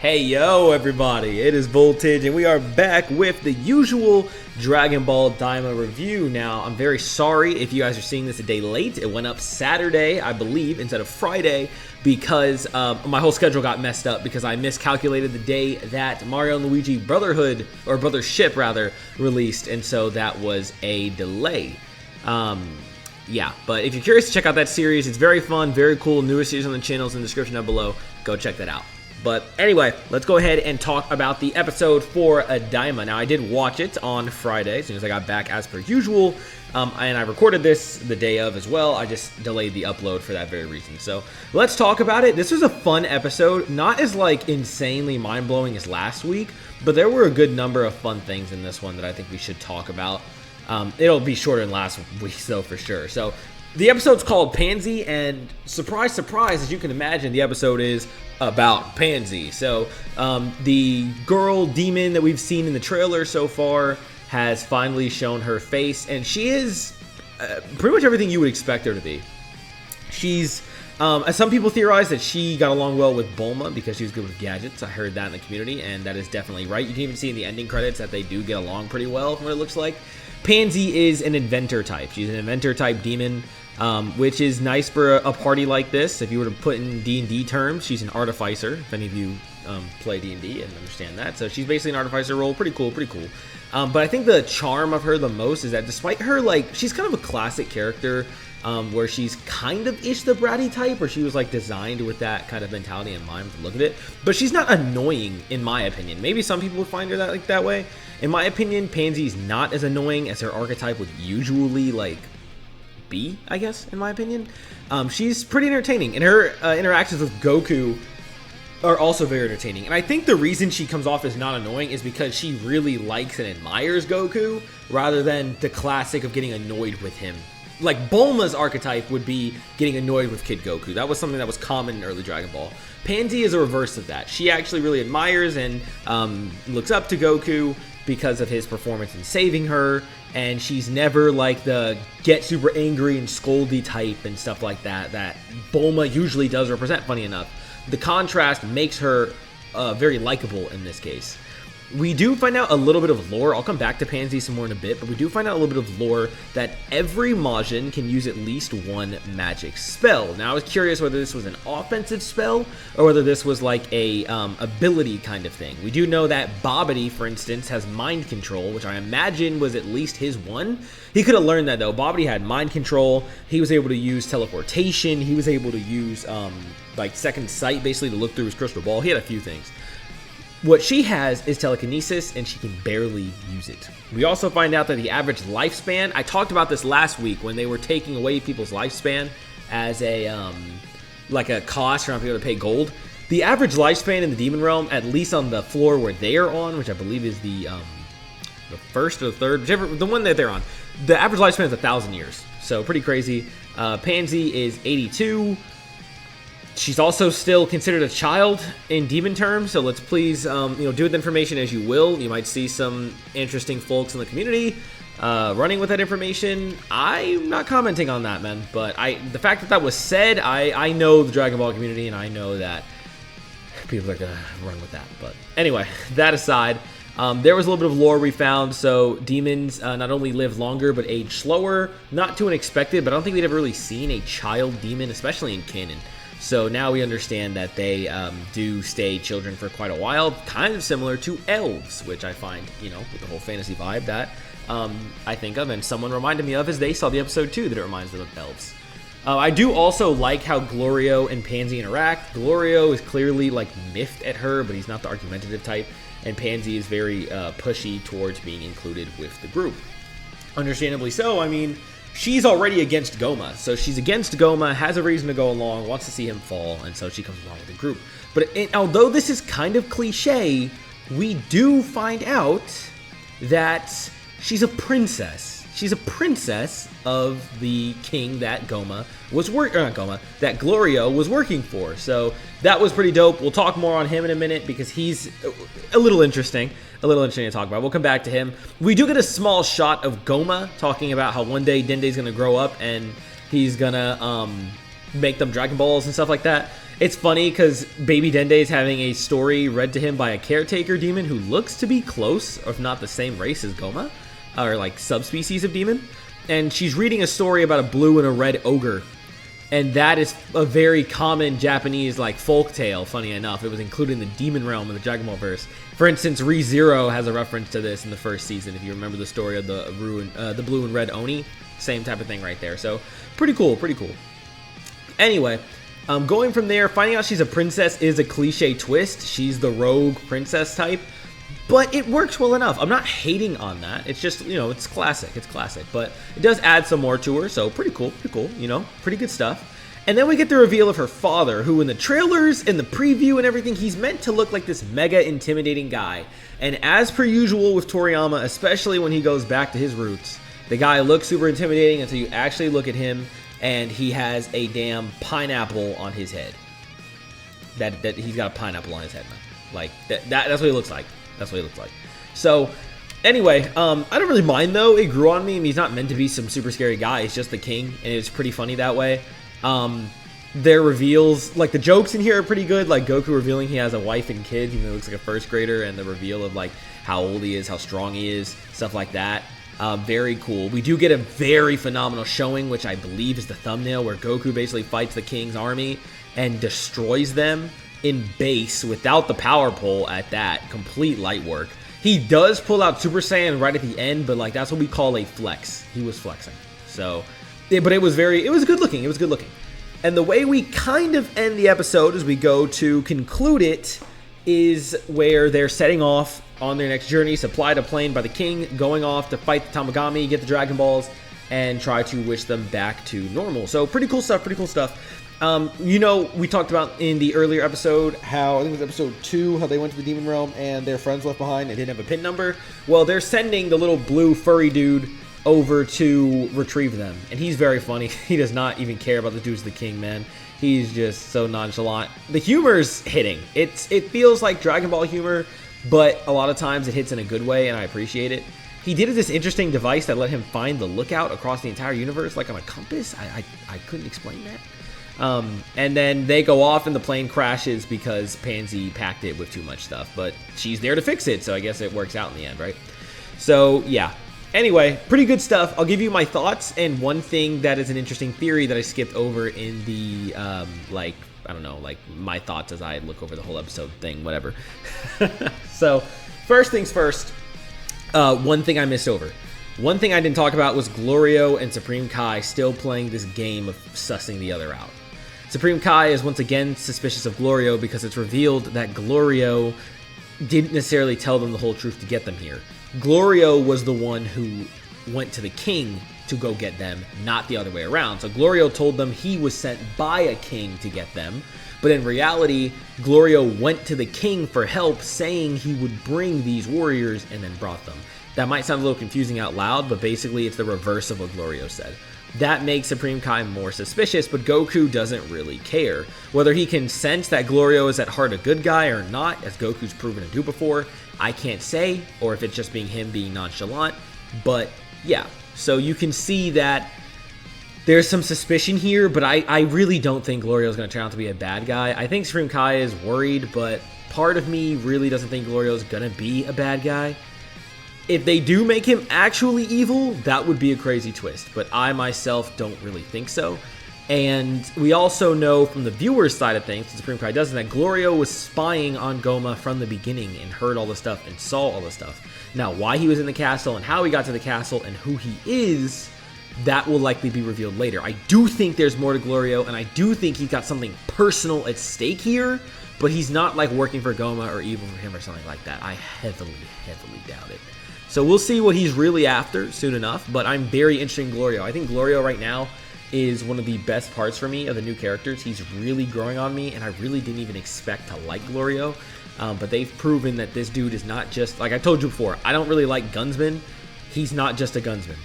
Hey yo everybody, it is Voltage and we are back with the usual Dragon Ball DAIMA review. Now, I'm very sorry if you guys are seeing this a day late. It went up Saturday, I believe, instead of Friday because my whole schedule got messed up because I miscalculated the day that Mario and Luigi Brotherhood, or Brothership rather, released, and so that was a delay. Yeah, but if you're curious to check out that series, it's very fun, very cool. Newest series on the channel is in the description down below. Go check that out. But anyway, let's go ahead and talk about the episode for DAIMA. Now, I did watch it on Friday as soon as I got back as per usual, and I recorded this the day of as well. I just delayed the upload for that very reason. So let's talk about it. This was a fun episode, not as like insanely mind-blowing as last week, but there were a good number of fun things in this one that I think we should talk about. It'll be shorter than last week's though, for sure. So the episode's called Pansy, and surprise, surprise, as you can imagine, the episode is about Pansy. So the girl demon that we've seen in the trailer so far has finally shown her face, and she is pretty much everything you would expect her to be. She's, as some people theorize, that she got along well with Bulma because she was good with gadgets. I heard that in the community, and that is definitely right. You can even see in the ending credits that they do get along pretty well from what it looks like. Pansy is an inventor type. She's an inventor type demon, which is nice for a party like this. If you were to put in D&D terms, she's an artificer. If any of you play D&D and understand that. So she's basically an artificer role. Pretty cool, pretty cool. But I think the charm of her the most is that despite her, like, she's kind of a classic character where she's kind of ish the bratty type, where she was like designed with that kind of mentality in mind to look at it. But she's not annoying in my opinion. Maybe some people would find her that way. In my opinion, Pansy's not as annoying as her archetype would usually like be, I guess, in my opinion. She's pretty entertaining, and her interactions with Goku are also very entertaining. And I think the reason she comes off as not annoying is because she really likes and admires Goku, rather than the classic of getting annoyed with him. Like, Bulma's archetype would be getting annoyed with Kid Goku. That was something that was common in early Dragon Ball. Pansy is a reverse of that. She actually really admires and looks up to Goku because of his performance in saving her, and she's never like the get super angry and scoldy type and stuff like that that Bulma usually does represent, funny enough. The contrast makes her very likable in this case. We do find out a little bit of lore. I'll come back to Pansy some more in a bit, but we do find out a little bit of lore that every Majin can use at least one magic spell. Now, I was curious whether this was an offensive spell or whether this was like a ability kind of thing. We do know that Bobbity, for instance, has mind control, which I imagine was at least his one. He could have learned that, though. Bobbity had mind control. He was able to use teleportation. He was able to use like second sight, basically, to look through his crystal ball. He had a few things. What she has is telekinesis, and she can barely use it. We also find out that the average lifespan, I talked about this last week when they were taking away people's lifespan as a, like a cost for not being able to pay gold. The average lifespan in the Demon Realm, at least on the floor where they are on, which I believe is the first or the third, whichever, the one that they're on, the average lifespan is 1,000 years. So pretty crazy. Pansy is 82. She's also still considered a child in demon terms, so let's please, do with the information as you will. You might see some interesting folks in the community running with that information. I'm not commenting on that, man, but the fact that that was said, I know the Dragon Ball community, and I know that people are going to run with that. But anyway, that aside, there was a little bit of lore we found. So demons not only live longer, but age slower. Not too unexpected, but I don't think we'd ever really seen a child demon, especially in canon. So now we understand that they do stay children for quite a while, kind of similar to elves, which I find, with the whole fantasy vibe that I think of, and someone reminded me of as they saw the episode too, that it reminds them of elves. I do also like how Glorio and Pansy interact. Glorio is clearly like miffed at her, but he's not the argumentative type, and Pansy is very pushy towards being included with the group. Understandably so. I mean, she's already against Goma, so she's against Goma, has a reason to go along, wants to see him fall, and so she comes along with the group. But although this is kind of cliche, we do find out that she's a princess. She's a princess of the king that that Glorio was working for. So that was pretty dope. We'll talk more on him in a minute because he's a little interesting to talk about. We'll come back to him. We do get a small shot of Goma talking about how one day Dende's going to grow up and he's going to make them Dragon Balls and stuff like that. It's funny because Baby Dende is having a story read to him by a caretaker demon who looks to be close, if not the same race as Goma, or like subspecies of demon. And she's reading a story about a blue and a red ogre. And that is a very common Japanese like folk tale, funny enough. It was included in the demon realm of the Dragon Ball verse. For instance, ReZero has a reference to this in the first season, if you remember the story of the blue and red Oni. Same type of thing right there. So, pretty cool, pretty cool. Anyway, going from there, finding out she's a princess is a cliche twist. She's the rogue princess type. But it works well enough. I'm not hating on that. It's just, you know, it's classic. It's classic. But it does add some more to her, so pretty cool, you know, pretty good stuff. And then we get the reveal of her father, who in the trailers, in the preview and everything, he's meant to look like this mega intimidating guy. And as per usual with Toriyama, especially when he goes back to his roots, the guy looks super intimidating until you actually look at him and he has a damn pineapple on his head. That he's got a pineapple on his head, man. Like, that's what he looks like. That's what he looks like. So, anyway, I don't really mind, though. It grew on me. I mean, he's not meant to be some super scary guy. He's just the king, and it's pretty funny that way. Their reveals, like, the jokes in here are pretty good. Like, Goku revealing he has a wife and kid, even though he looks like a first grader, and the reveal of, like, how old he is, how strong he is, stuff like that. Very cool. We do get a very phenomenal showing, which I believe is the thumbnail, where Goku basically fights the king's army and destroys them in base without the power pole at that. Complete light work. He does pull out Super Saiyan right at the end, but like that's what we call a flex. He was flexing. So, but it was good looking. It was good looking. And the way we kind of end the episode as we go to conclude it is where they're setting off on their next journey, supplied a plane by the king, going off to fight the Tamagami, get the Dragon Balls, and try to wish them back to normal. So pretty cool stuff, pretty cool stuff. You know, we talked about in the earlier episode how, I think it was episode 2, how they went to the Demon Realm and their friends left behind and didn't have a pin number. Well, they're sending the little blue furry dude over to retrieve them. And he's very funny. He does not even care about the dude's the king, man. He's just so nonchalant. The humor's hitting. It feels like Dragon Ball humor, but a lot of times it hits in a good way, and I appreciate it. He did this interesting device that let him find the lookout across the entire universe, like on a compass. I couldn't explain that. And then they go off and the plane crashes because Pansy packed it with too much stuff. But she's there to fix it, so I guess it works out in the end, right? So, yeah. Anyway, pretty good stuff. I'll give you my thoughts, and one thing that is an interesting theory that I skipped over in the, I don't know, like my thoughts as I look over the whole episode thing, whatever. So, first things first, one thing I missed over. One thing I didn't talk about was Glorio and Supreme Kai still playing this game of sussing the other out. Supreme Kai is once again suspicious of Glorio because it's revealed that Glorio didn't necessarily tell them the whole truth to get them here. Glorio was the one who went to the king to go get them, not the other way around. So Glorio told them he was sent by a king to get them, but in reality, Glorio went to the king for help, saying he would bring these warriors and then brought them. That might sound a little confusing out loud, but basically it's the reverse of what Glorio said. That makes Supreme Kai more suspicious, but Goku doesn't really care. Whether he can sense that Glorio is at heart a good guy or not, as Goku's proven to do before, I can't say, or if it's just him being nonchalant, but yeah. So you can see that there's some suspicion here, but I really don't think Glorio is going to turn out to be a bad guy. I think Supreme Kai is worried, but part of me really doesn't think Glorio is going to be a bad guy. If they do make him actually evil, that would be a crazy twist, but I myself don't really think so. And we also know from the viewer's side of things, Supreme Kai doesn't, that Glorio was spying on Goma from the beginning and heard all the stuff and saw all the stuff. Now, why he was in the castle and how he got to the castle and who he is, that will likely be revealed later. I do think there's more to Glorio, and I do think he's got something personal at stake here, but he's not like working for Goma or evil for him or something like that. I heavily, heavily doubt it. So we'll see what he's really after soon enough, but I'm very interested in Glorio. I think Glorio right now is one of the best parts for me of the new characters. He's really growing on me, and I really didn't even expect to like Glorio. But they've proven that this dude is not just, like I told you before, I don't really like gunsmen. He's not just a gunsman.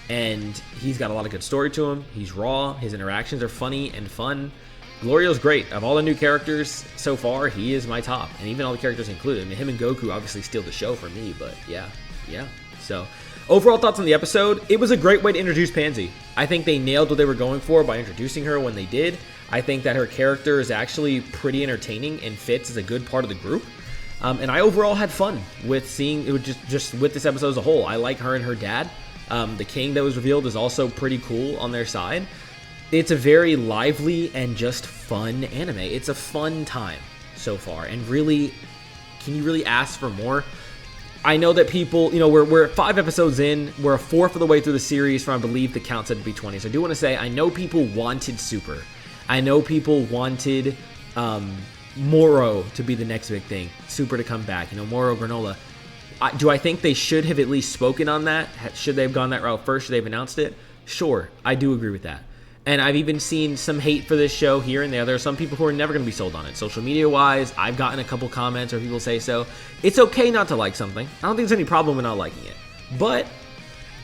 And he's got a lot of good story to him. He's raw. His interactions are funny and fun. Glorio's great. Of all the new characters so far, he is my top. And even all the characters included. I mean, him and Goku obviously steal the show for me, but yeah. So, overall thoughts on the episode, it was a great way to introduce Pansy. I think they nailed what they were going for by introducing her when they did. I think that her character is actually pretty entertaining and fits as a good part of the group. And I overall had fun with seeing it, just with this episode as a whole. I like her and her dad. The king that was revealed is also pretty cool on their side. It's a very lively and just fun anime. It's a fun time so far, and really, can you really ask for more? I know that people, we're 5 episodes in, we're a fourth of the way through the series from, I believe the count said to be 20. So I do want to say, I know people wanted Super. I know people wanted Moro to be the next big thing, Super to come back, Moro Granola. Do I think they should have at least spoken on that? Should they have gone that route first? Should they have announced it? Sure, I do agree with that. And I've even seen some hate for this show here and there. There are some people who are never going to be sold on it. Social media-wise, I've gotten a couple comments or people say so. It's okay not to like something. I don't think there's any problem with not liking it. But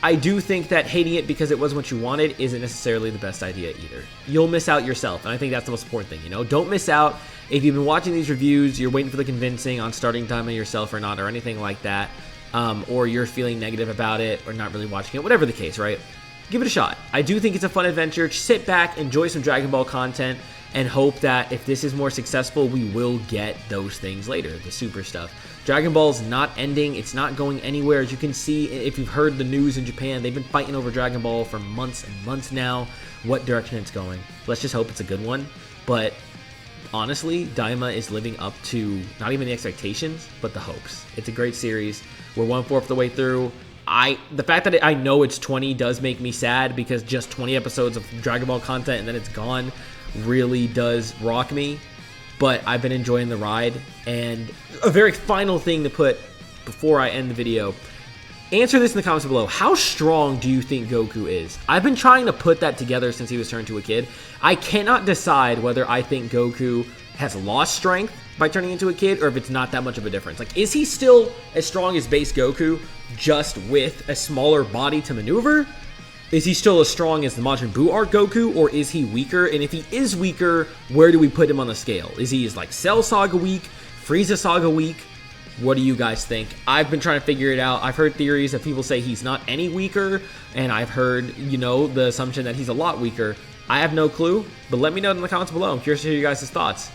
I do think that hating it because it wasn't what you wanted isn't necessarily the best idea either. You'll miss out yourself, and I think that's the most important thing, Don't miss out. If you've been watching these reviews, you're waiting for the convincing on starting DAIMA yourself or not, or anything like that, or you're feeling negative about it or not really watching it, whatever the case, right? Give it a shot. I do think it's a fun adventure. Sit back, enjoy some Dragon Ball content, and hope that if this is more successful, we will get those things later, the Super stuff. Dragon Ball's not ending. It's not going anywhere. As you can see, if you've heard the news in Japan, they've been fighting over Dragon Ball for months and months now, what direction it's going. Let's just hope it's a good one. But honestly, DAIMA is living up to not even the expectations, but the hopes. It's a great series. We're 1/4 of the way through. The fact that I know it's 20 does make me sad, because just 20 episodes of Dragon Ball content and then it's gone really does rock me. But I've been enjoying the ride. And a very final thing to put before I end the video, answer this in the comments below. How strong do you think Goku is? I've been trying to put that together since he was turned to a kid. I cannot decide whether I think Goku has lost strength by turning into a kid, or if it's not that much of a difference. Like, is he still as strong as base Goku, just with a smaller body to maneuver? Is he still as strong as the Majin Buu arc Goku, or is he weaker? And if he is weaker, where do we put him on the scale? Is he like Cell Saga weak, Frieza Saga weak? What do you guys think? I've been trying to figure it out. I've heard theories that people say he's not any weaker, and I've heard, the assumption that he's a lot weaker. I have no clue, but let me know in the comments below. I'm curious to hear you guys' thoughts.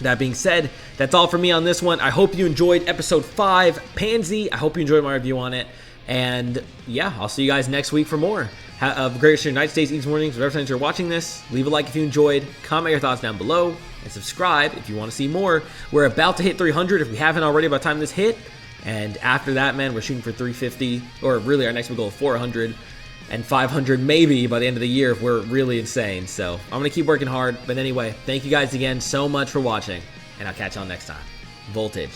That being said, that's all for me on this one. I hope you enjoyed episode 5, Pansy. I hope you enjoyed my review on it. And yeah, I'll see you guys next week for more of Great Eastern Nights, Days, Evenings, Mornings, whatever times you're watching this. Leave a like if you enjoyed. Comment your thoughts down below. And subscribe if you want to see more. We're about to hit 300 if we haven't already by the time this hit. And after that, man, we're shooting for 350. Or really, our next goal is 400. And 500 maybe by the end of the year if we're really insane. So I'm going to keep working hard. But anyway, thank you guys again so much for watching. And I'll catch y'all next time. Voltage.